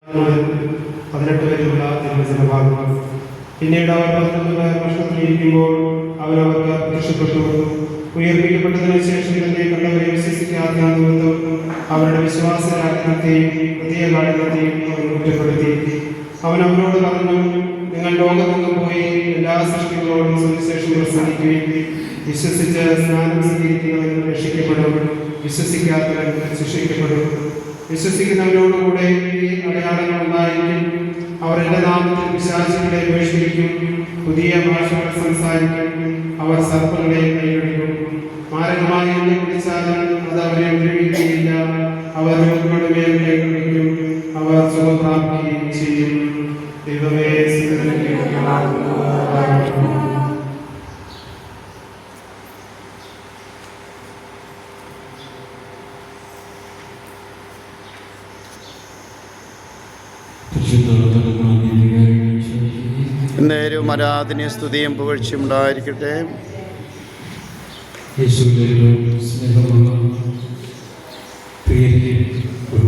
18 വരെയുള്ള തിരുവചനഭാഗം. പിന്നീട് അവർ 19 ഭക്ഷണത്തിലിരിക്കുമ്പോൾ അവരവർക്ക് പ്രത്യക്ഷപ്പെട്ടു. ഉയർപ്പിക്കപ്പെട്ടതിനു ശേഷം തന്നെ കണ്ടവരെ വിശ്വസിക്കാത്ത അവരുടെ വിശ്വാസരാജ്ഞത്തെയും പുതിയ കാഠിന്യത്തെയും അവർ കുറ്റപ്പെടുത്തി. അവൻ അവരോട് പറഞ്ഞു, നിങ്ങൾ ലോകത്തെങ്ങും പോയി എല്ലാ സൃഷ്ടികളോടും സുവിശേഷം പ്രസംഗിക്കുകയും വിശ്വസിച്ച് സ്നാനം സ്വീകരിക്കുന്നവൻ രക്ഷിക്കപ്പെടും, വിശ്വസിക്കാത്തവൻ ശിക്ഷിക്കപ്പെടും. വിശ്വസിക്കുന്നവരോടുകൂടെ ഈ അടയാളങ്ങൾ ഉണ്ടായിരിക്കും. അവർ എൻ്റെ നാമത്തിൽ പിശാചുക്കളെ ബഹിഷ്കരിക്കും, പുതിയ ഭാഷകൾ സംസാരിക്കും, അവർ സർപ്പങ്ങളെ കൈയടിക്കും, മാരകമായി എണ്ണ കുടിച്ചാലും അത് അവരെ ഉപദ്രവിക്കുകയില്ല, അവർ രോഗികളുടെ മേൽ കൈകൊള്ളിക്കും, അവർ സുഖം പ്രാപിക്കുകയും ചെയ്യും. ദൈവമേ, നേരും ആരാധനയും സ്തുതിയും പുകഴ്ചയും ഉണ്ടായിരിക്കട്ടെ. സ്നേഹമുള്ള പ്രിയരെ, ഒരു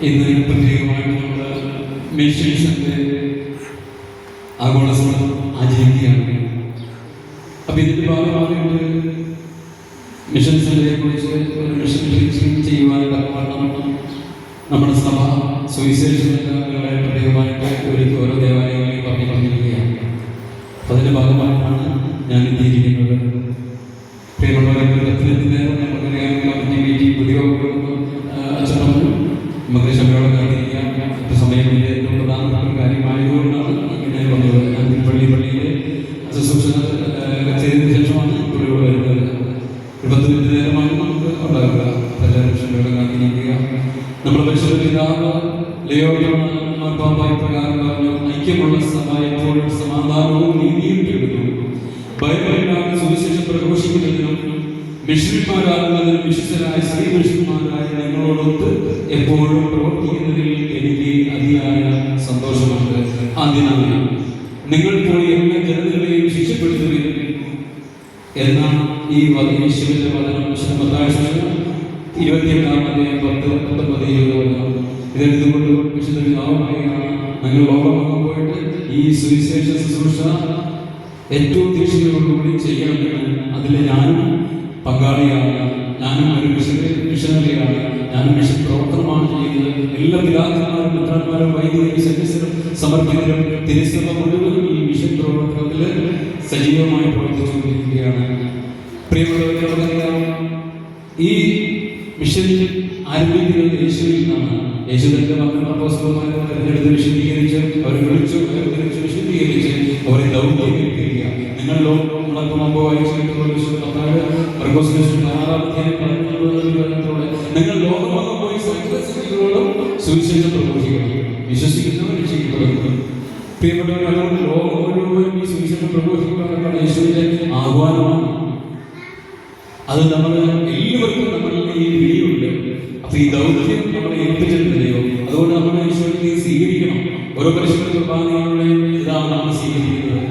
ഇന്ന് പ്രത്യേകമായിട്ട് നമ്മൾ മിഷൻസിന്റെ ആഗോളസഭ ആചരിക്കുകയാണ്. അപ്പം ഇതിൻ്റെ ഭാഗമായിട്ട് മിഷൻ സെന്ററിനെ കുറിച്ച് ഒരു മിഷൻ ടീച്ചിങ് ചെയ്യുവാൻ നമ്മുടെ സഭ സുവിശേഷങ്ങളെ പ്രത്യേകമായിട്ട് ഓരോ ദേവാലയങ്ങളെയും പറഞ്ഞിരിക്കുകയാണ്. അപ്പം അതിൻ്റെ ഭാഗമായിട്ടാണ് ഞാൻ എത്തിയിരിക്കുന്നത്. പ്രിയമുള്ളവരുടെ ദർശനത്തിന് നമുക്കറിയാം, കമ്മിറ്റി മീറ്റിംഗ് പുതിയ അച്ഛൻ നമുക്ക് ക്ഷമയോടെ കാണിക്കാം. സമയമില്ല, ഏറ്റവും പ്രധാനപ്പെട്ട ഒരു കാര്യമായതുകൊണ്ടാണ് ഇങ്ങനെ വന്നത്. ഞാൻ പള്ളിയിൽ ശുശ്രൂഷ ചെയ്തതിനു ശേഷമാണ് ഇപ്പോൾ വരുന്നത്. 10 മിനിറ്റ് നേരമാണ് നമുക്ക് ഉണ്ടാകുക. എല്ലാവരും ക്ഷമയോടെ കാണിക്കുക. നമ്മുടെ പരിശുദ്ധ പിതാവ് ലിയോ മാർപ്പാപ്പാ പ്രകാരം പറഞ്ഞു, ഐക്യമുള്ള സഭ എപ്പോഴും സമാധാനവും നീതിയും തേടുന്നു. ബൈബിളിലാണ് സുവിശേഷം പ്രഘോഷിക്കുന്നതിനും മിഷണറിമാരാകുന്നതിനും വിശുദ്ധരായ സ്ത്രീ പുരുഷന്മാരായ നിങ്ങളോടൊത്ത് എപ്പോഴും പ്രവർത്തിക്കുന്നതിൽ എനിക്ക് അതിയായ സന്തോഷമുണ്ട്. അതിനാൽ നിങ്ങൾ പോയി എല്ലാ ജനതകളെയും ശിക്ഷപ്പെടുത്തുകയും എന്ന ഈ യേശുവിന്റെ വചനം 28-10-19-20 ഇതെടുത്തുകൊണ്ട് വിശുദ്ധ പിതാവുമായാണ് ഞങ്ങൾ ലോകമൊക്കെ പോയിട്ട് ഈ സുവിശേഷ ശുശ്രൂഷ ഏറ്റവും തീക്ഷ്ണതയോടുകൂടി ചെയ്യണമെന്ന് അതിൽ ഞാനും പങ്കാളിയാണ്. ഞാനും ഒരു മിഷനറിയാണ്. ഞാനും മിഷൻ പ്രവർത്തനമാണ് ചെയ്യുന്നത്. എല്ലാ പിതാക്കന്മാരും മിത്രന്മാരും വൈദികരും സന്യസ്തരും സമർപ്പിതരും തിരുസഭ മുഴുവനും ഈ മിഷൻ പ്രവർത്തനത്തിൽ സജീവമായി പ്രവർത്തിച്ചുകൊണ്ടിരിക്കുകയാണ്. പ്രിയമുള്ളവരെ, ഈ മിഷൻ ആരംഭിക്കുന്നത് യേശുവിൽ നിന്നാണ്. യേശു തന്റെ മക്കളുടെ അപ്പോസ്തലന്മാരെ തിരഞ്ഞെടുത്ത് വിശദീകരിച്ച് അവരെ വിളിച്ചു, തിരിച്ച് വിശദീകരിച്ച് അവരെ ദൗത്യം നിങ്ങൾ നിങ്ങൾ ലോകമൊക്കെ സുവിശേഷം പ്രഘോഷിക്കണം. വിശ്വസിക്കുന്നവർ രക്ഷിക്കപ്പെടുന്നു. പ്രിയപ്പെട്ടവർ, അതുകൊണ്ട് ലോകം മുഴുവൻ ഈ സുവിശേഷം പ്രഘോഷിക്കുക യേശുവിന്റെ ആഹ്വാനമാണ്. അത് നമ്മൾ എല്ലാവർക്കും നമ്മളിൽ ഈ വിളിയുണ്ട്. അപ്പൊ ഈ ദൗത്യം നമ്മളെ ഏൽപ്പിച്ചിട്ടില്ലയോ? അതുകൊണ്ട് നമ്മൾ യേശുവിനെ സ്വീകരിക്കണം. ഓരോ പരിശുദ്ധ കുർബാനകളുടെയും ഇതാണ് നമ്മൾ സ്വീകരിക്കുന്നത്.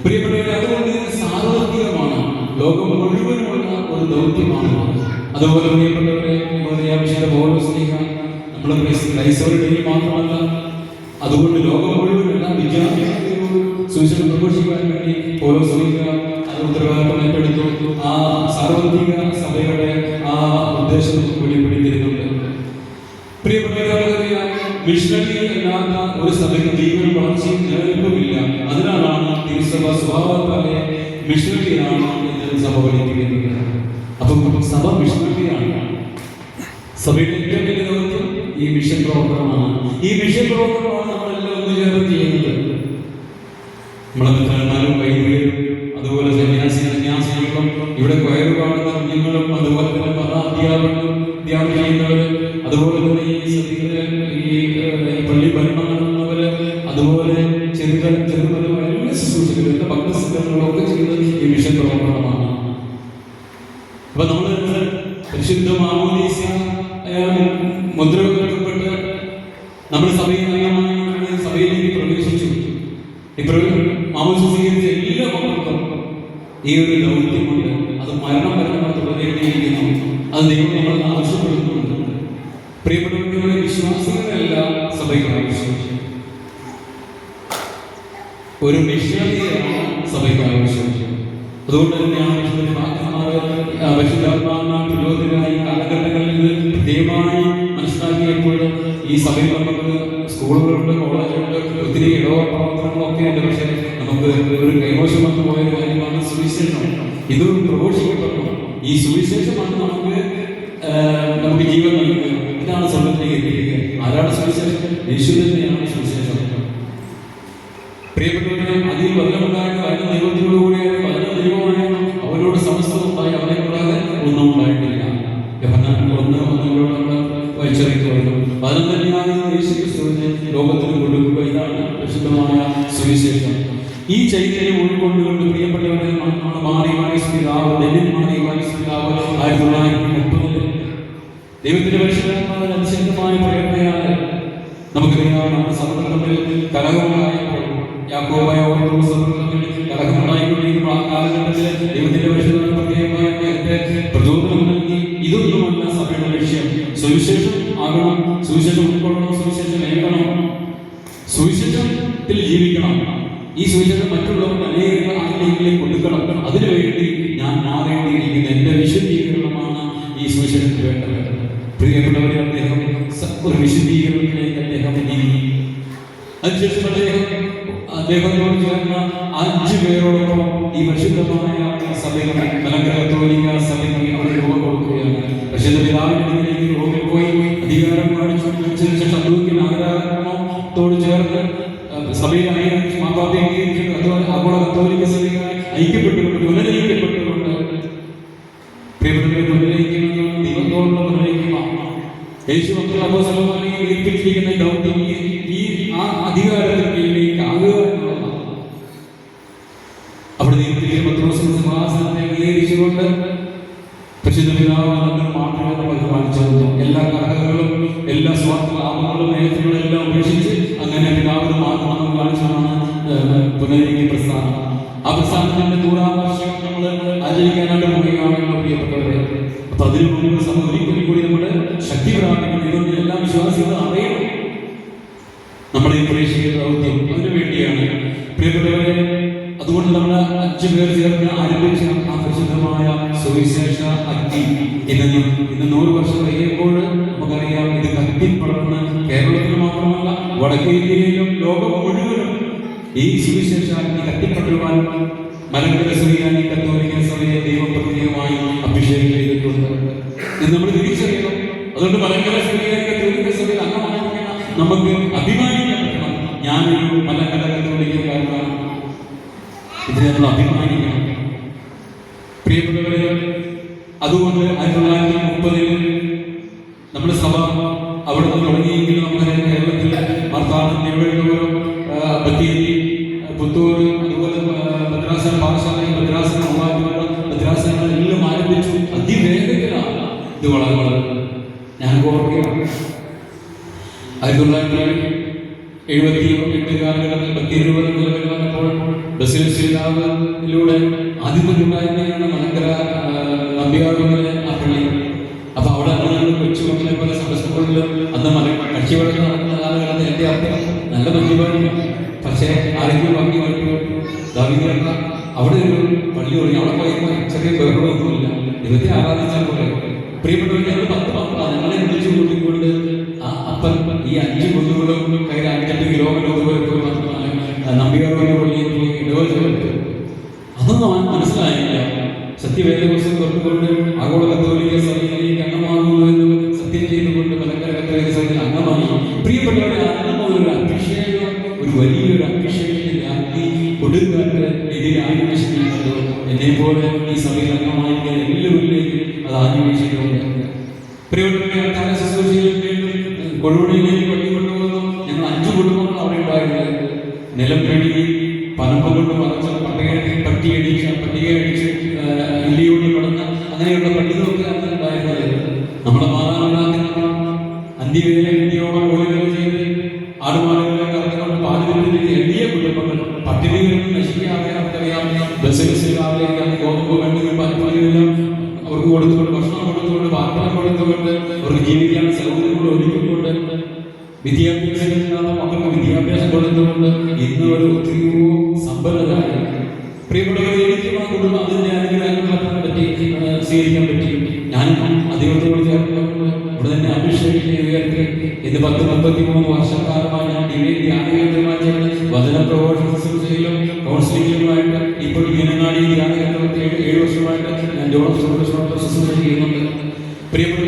പ്രിയപ്പെട്ടവരെ, അതുകൊണ്ട് ഇത് സാർവത്രികമാണ്, ലോകം മുഴുവനുമുള്ള ഒരു ദൗത്യമാണ്. അതുപോലെ പ്രിയപ്പെട്ടവരെ, നമ്മൾ ക്രൈസ്തവരുടെയും മാത്രമല്ല, അതുകൊണ്ട് ലോകം മുഴുവൻ എല്ലാ വിദ്യാർത്ഥികളെയും സുവിശേഷം പ്രഘോഷിക്കാൻ വേണ്ടി ഓരോ ശ്രമിക്കുക അത് ഉത്തരവാദിത്വം ഏറ്റെടുത്തു. ആ സാർവത്രിക സഭയുടെ ആ ഉദ്ദേശം വെളിപ്പെടുത്തിയിരുന്നുണ്ട്. പ്രിയപ്പെട്ടവരെ, മിഷണറി അല്ലാത്ത ഒരു സഭയ്ക്ക് ജീവൻ വളർച്ചയും നിലനിൽപ്പുമില്ല. അതിനാണ് തിരുസഭ സ്വഭാവത്താലെ മിഷണറിയാണ് എന്ന് സഭ പഠിപ്പിക്കുന്നത്. അപ്പം സഭ മിഷണറിയാണ്. സഭയുടെ ഏറ്റവും വലിയ ദൗത്യം ഈ മിഷൻ പ്രവർത്തനമാണ്. ഈ മിഷൻ പ്രവർത്തനമാണ് നമ്മളെല്ലാം ഒന്നുചേർന്ന് ചെയ്യുന്നത്. നമ്മളെ മിത്രന്മാരും വൈദികരും അതുപോലെ സന്യാസികളും ഇവിടെ കൊയർ പാടുന്ന കുഞ്ഞുങ്ങളും അതുപോലെ തന്നെ അധ്യാപകരും ധ്യാനം ചെയ്യുന്നവര്, അതുപോലെ തന്നെ ഈ പള്ളി ഭരണം നടത്തുന്നവര്, അതുപോലെ ചെറുപരമായ എല്ലാ ശുശ്രൂഷകളും എല്ലാ ഭക്തസംഘങ്ങളൊക്കെ ചെയ്യുന്നത് ഈ മിഷൻ പ്രവർത്തനമാണ്. അപ്പൊ നമ്മള് പരിശുദ്ധ മാമോദീസ മുദ്ര വെക്കപ്പെട്ട് നമ്മൾ സഭയിലേക്ക് പ്രവേശിച്ചു. ഇപ്പോൾ മാമോദീസ സ്വീകരിച്ച എല്ലാ മക്കൾക്കും ഈ ഒരു ദൗത്യമുണ്ട്. അത് മരണം വരെ നമ്മൾ തുടരേണ്ടിയിരിക്കുന്നു. അത് ദൈവം നമ്മൾ ആവശ്യപ്പെടുന്നുണ്ട്. പ്രിയപ്പെട്ടവരുടെ വിശ്വാസികളെല്ലാം സഭയ്ക്ക് ആവശ്യം. ഒരു മിഷണറിയാണ് സഭയ്ക്ക് ആവശ്യം. അതുകൊണ്ട് തന്നെയാണ് പരിശുദ്ധാത്മാവിനാൽ പ്രചോദിതരായി കാലഘട്ടങ്ങളിൽ ഇത് പ്രത്യേകമായി മനസ്സിലാക്കിയപ്പോൾ ഈ സഭയിൽ നമുക്ക് സ്കൂളുകളുണ്ട്, കോളേജുകളുണ്ട്, ഒത്തിരി ഇടവ പ്രവർത്തനങ്ങളൊക്കെ ഉണ്ട്. പക്ഷേ നമുക്ക് ഒരു കൈമോശം വന്നു പോയ കാര്യമാണ് സുവിശേഷം. ഇത് പ്രഘോഷിക്കപ്പെട്ടു. ഈ സുവിശേഷമാണ് നമുക്ക് ജീവൻ നൽകുക. ഇതാണ് സ്വർഗ്ഗത്തിലേക്ക് എത്തിക്കുക. ആരാണ് സുവിശേഷം? യേശു തന്നെയാണ് സുവിശേഷം. പ്രിയപ്പെട്ടവരെ, അതിൽ വചനമുണ്ടായിരുന്നു, അതിന് ദൈവത്തോടുകൂടിയായിരുന്നു, വചനം ദൈവമായിരുന്നു, അവരോട് സമസ്തമുണ്ടായി, അവരെ കൂടാതെ ഒന്നും ഉണ്ടായിട്ടില്ല. വായിച്ചറിയിക്കുന്നു. വചനം തന്നെയാണ് യേശു ക്രിസ്തുവിനെ ലോകത്തിന് കൊടുക്കുക. ഇതാണ് പ്രസിദ്ധമായ സുവിശേഷം. ഈ ചൈതന്യം ഉൾക്കൊണ്ടുകൊണ്ട് പ്രിയപ്പെട്ടവരെ, മാറി പിതാവ് ഡെന്നിൻ മാറി പിതാവ് 1930 ദൈവത്തിന്റെ പരിശുദ്ധാത്മാവിന്റെ അതിശക്തമായ പ്രേരണയാൽ നമുക്കറിയാം. നമ്മുടെ സഭകൾ തമ്മിൽ കലഹമുണ്ടായപ്പോൾ, യാക്കോബായ കലഹമുണ്ടായിക്കൊണ്ടിരിക്കുമ്പോൾ ആ കാലഘട്ടത്തിൽ ദൈവത്തിന്റെ പരിശുദ്ധാത്മാവ് പ്രത്യേകമായ പ്രചോദനം നൽകി. ഇതൊന്നുമല്ല സഭയുടെ ലക്ഷ്യം. സുവിശേഷം ആകണം, സുവിശേഷം ഉൾക്കൊള്ളണം, സുവിശേഷം ഏൽക്കണം, സുവിശേഷത്തിൽ ജീവിക്കണം. ഈ സുവിശേഷം മറ്റുള്ളവർക്ക് ആരെങ്കിലും കൊടുക്കണം. അതിനുവേണ്ടി ഞാൻ മാറേണ്ടിയിരിക്കുന്നു. എന്റെ വിശുദ്ധീകരണമാണ് ഈ സുവിശേഷത്തിന് വേണ്ടത്. പ്രിയപ്പെട്ടവരെ, അദ്ദേഹം ഒരു വിശുദ്ധീകരണത്തിലേക്ക് അദ്ദേഹം നീങ്ങി. അതിനുശേഷം അദ്ദേഹത്തോട് ചേർന്ന 5 പേരോടൊപ്പം ഈ പരിശുദ്ധമായ സഭയിൽ മലങ്കര കത്തോലിക്ക സഭയ്ക്ക് അവർ രൂപം കൊടുക്കുകയാണ്. പക്ഷേ പിതാവിന്റെ റോമിൽ പോയി അധികാരം കാണിച്ചതിന് ശേഷം ആഗ്രഹത്തോട് ചേർന്ന് സഭയിലായി മാതാപിതാക്കളെ ആഗോള കത്തോലിക്ക സഭയുമായി ഐക്യപ്പെട്ടുകൊണ്ട് പുനരയിക്കപ്പെട്ടുകൊണ്ട് പ്രിയപ്പെട്ടവരെ പുനരയിക്കുന്നത് ദൈവത്തോടുള്ള പുനരയിക്കമാണ്. യേശു അപ്പോസ്തലന്മാരെ ഏൽപ്പിച്ചിരിക്കുന്ന ദൗത്യം ഈ ആ അധികാരത്തിന് കീഴിലേക്ക് ആകുക എന്നുള്ളതാണ്. അവിടെ ദൈവത്തിന്റെ പത്രോസിന്റെ സിംഹാസനത്തെ അംഗീകരിച്ചുകൊണ്ട് പരിശുദ്ധ പിതാവ് മാത്രമേ നമ്മൾ കാണിച്ചു തന്നു. എല്ലാ കലഹങ്ങളും, എല്ലാ സ്വാർത്ഥ ലാഭങ്ങളും, നേതൃത്വങ്ങളും എല്ലാം ഉപേക്ഷിച്ച് അങ്ങനെ പിതാവിന് മാത്രം നമ്മൾ കാണിച്ചതാണ് പുനരയിക്ക പ്രസ്ഥാനം. ആ പ്രസ്ഥാനത്തിന്റെ 100-ാം വർഷം നമ്മൾ ആചരിക്കാനായിട്ട് പോവുകയാണല്ലോ പ്രിയപ്പെട്ടവരെ. അപ്പൊ അതിനു മുമ്പ് സഭ ഒരിക്കലും കൂടി നമ്മുടെ ശക്തി പ്രാപിക്കണം. ഇതൊന്നും എല്ലാ വിശ്വാസികളും അറിയണം. നമ്മുടെ ഈ പ്രേക്ഷിക ദൗത്യം അതിനു വേണ്ടിയാണ് പ്രിയപ്പെട്ടവരെ. അതുകൊണ്ട് നമ്മൾ 5 പേർ ചേർന്ന് ആരംഭിച്ച ആ പ്രസിദ്ധമായ സുവിശേഷ അഗ്നി ഇന്ന് 100 വർഷം കഴിയുമ്പോൾ നമുക്കറിയാം, ഇത് കത്തിപ്പടർന്ന് കേരളത്തിൽ മാത്രമല്ല വടക്കേ ഇന്ത്യയിലും ലോകം മുഴുവനും ഈ സുവിശേഷ അഗ്നി കത്തിപ്പടരുവാൻ മലങ്കര സുറിയാനി കത്തോലിക്ക സഭയെ ദൈവം പ്രത്യേകമായി അഭിഷേകം ചെയ്തിട്ടുണ്ട്. ഇത് നമ്മൾ തിരിച്ചറിയണം. അതുകൊണ്ട് മലങ്കര സുറിയാനി കത്തോലിക്ക സഭയിൽ അംഗമായിരിക്കണം. നമുക്ക് അഭിമാനിക്കാൻ പറ്റണം. ഞാനൊരു മലങ്കര കത്തോലിക്കക്കാരനാണ്. ഇതിനെ നമ്മൾ അഭിമാനിക്കണം പ്രിയപ്പെട്ടവരെ. അതുകൊണ്ട് 1930 നമ്മുടെ സഭ അവിടെ നിന്ന് തുടങ്ങിയെങ്കിലും നമുക്കറിയാം, കേരളത്തിൽ മാർത്താണ്ഡം, തിരുവനന്തപുരം, ബത്തേരി, പുത്തൂർ, അതുപോലെ ഭദ്രാസന പാഠശാലയും ഭദ്രാസന ഭദ്രാസനങ്ങളെല്ലാം ആരംഭിച്ചു. അതിവേഗത്തിലാണ് ഇത് വളരെ ഞാൻ ഓർക്കുകയാണ്. 1978 കാലഘട്ടത്തിൽ ഭക്തിരൂപത നിലവിൽ വന്നപ്പോൾ ബസിലിലൂടെ ആദ്യമുണ്ടായിരുന്നതാണ് മലങ്കര നമ്പിയാറുകളിലെ ആ പള്ളി. അപ്പൊ അവിടെ കൊച്ചുമക്കളെ പോലെ സ്കൂളിൽ അന്ന് കക്ഷിവെള്ളം നടക്കുന്ന കാലഘട്ടത്തിൽ എന്റെ അർത്ഥം നല്ല മദ്യപാനി. പക്ഷേ ആരെങ്കിലും ഭംഗി വഴിപോട്ടു ദാവീദ് അവിടെ ഒരു പള്ളി തുടങ്ങി. അവിടെ പോയപ്പോൾ ചെറിയ ബഹളമൊന്നുമില്ല. ദൈവത്തെ ആരാധിച്ചാൽ പോലെ പ്രിയപ്പെട്ടവർ, ഞങ്ങൾ 10 മക്കളാണ്. ഞങ്ങളെ വിളിച്ചു കൂട്ടിക്കൊണ്ട് ആ അപ്പൻ ഈ 5 കുഞ്ഞുങ്ങളും കയ്യിൽ 5-8 കിലോമീറ്റർ ദൂരെ പോയി നമ്പിയാറുകളുടെ പള്ളിയിൽ പോയി ഇടവെച്ചു. അതൊന്നും മനസ്സിലായില്ല. സത്യവേദപുസ്തകം തൊട്ടുകൊണ്ട് ആഗോള കത്തോലിക്ക സഭയിലേക്ക് അംഗമാകുന്നു എന്ന് സത്യം ചെയ്തുകൊണ്ട് മലങ്കര കത്തോലിക്ക സഭയിൽ അംഗമായി. പ്രിയപ്പെട്ടവരെ, ഒരു അഭിഷേകം, ഒരു വലിയൊരു അഭിഷേകത്തിന്റെ അഗ്നി കൊടുക്കാട്ട് എതിരെ ആനിവേശിക്കുന്നുണ്ടോ? എന്നെ പോലെ ഈ സഭയിൽ അംഗമായിരിക്കാൻ എല്ലാവരിലേക്കും അത് ആനിവേശിക്കുന്നുണ്ട്. പ്രിയപ്പെട്ടവരെ, ശുശ്രൂഷയിൽ കൊഴുവണിയിലേക്ക് പള്ളി കൊണ്ടുപോകുന്നു. ഞങ്ങൾ 5 കുടുംബങ്ങൾ അവിടെ ഉണ്ടായിരുന്നത്. നിലം പേടി പനമ്പ് കൊണ്ട് മറച്ച പട്ടികയടിച്ച് ഇല്ലിയോട് കിടന്ന അങ്ങനെയുള്ള പള്ളികളൊക്കെ അന്ന് ഉണ്ടായിരുന്നത്. നമ്മുടെ മാതാപിതാക്കൾ അന്ത്യവേല ഇന്ത്യയോടെ പോലുകൾ ചെയ്ത് ആടുമാടുകളെ കറന്നുകൊണ്ട് പാലുവിന്റെ എളിയ കുടുംബങ്ങൾ പട്ടിണികളിൽ നശിക്കാതെ നമുക്കറിയാം. ബസ്സിൽ രാവിലെ ഗോതമ്പ് വേണ്ടെങ്കിൽ പാൽപ്പാലെല്ലാം അവർക്ക് കൊടുത്തുകൊണ്ട് ഭക്ഷണം കൊടുത്തുകൊണ്ട് പാൽപ്പാലം കൊടുത്തുകൊണ്ട് അവർക്ക് ജീവിക്കാൻ സൗകര്യങ്ങൾ ഒരുക്കിക്കൊണ്ട് വിദ്യാഭ്യാസമില്ലാത്ത മക്കൾക്ക് വിദ്യാഭ്യാസം കൊടുത്തുകൊണ്ട് ഇന്ന് ഒരു ഒത്തിരിയോ സമ്പന്നരായ പ്രിയപ്പെട്ടവരെ എനിക്ക് ആ കുടുംബം അതിൻ്റെ അനുഗ്രഹങ്ങളെ പറ്റി സ്വീകരിക്കാൻ പറ്റി. ഞാൻ ദൈവത്തോട് ചേർന്നുകൊണ്ട് ഇവിടെ തന്നെ അഭിഷേകം ഉയർത്തി ഇന്ന് 10-33 വർഷക്കാലമായി ഞാൻ ധ്യാനകേന്ദ്രമായി ചേർന്ന് വചന പ്രഘോഷണ ശുശ്രൂഷയിലും കൗൺസിലിംഗിലുമായിട്ട് ഇപ്പോൾ മീനങ്ങാടി ധ്യാനകേന്ദ്രത്തിൽ 7 വർഷമായിട്ട് ഞാൻ ജോണസ് ശുശ്രൂഷ ചെയ്യുന്നുണ്ട്. പ്രിയപ്പെട്ട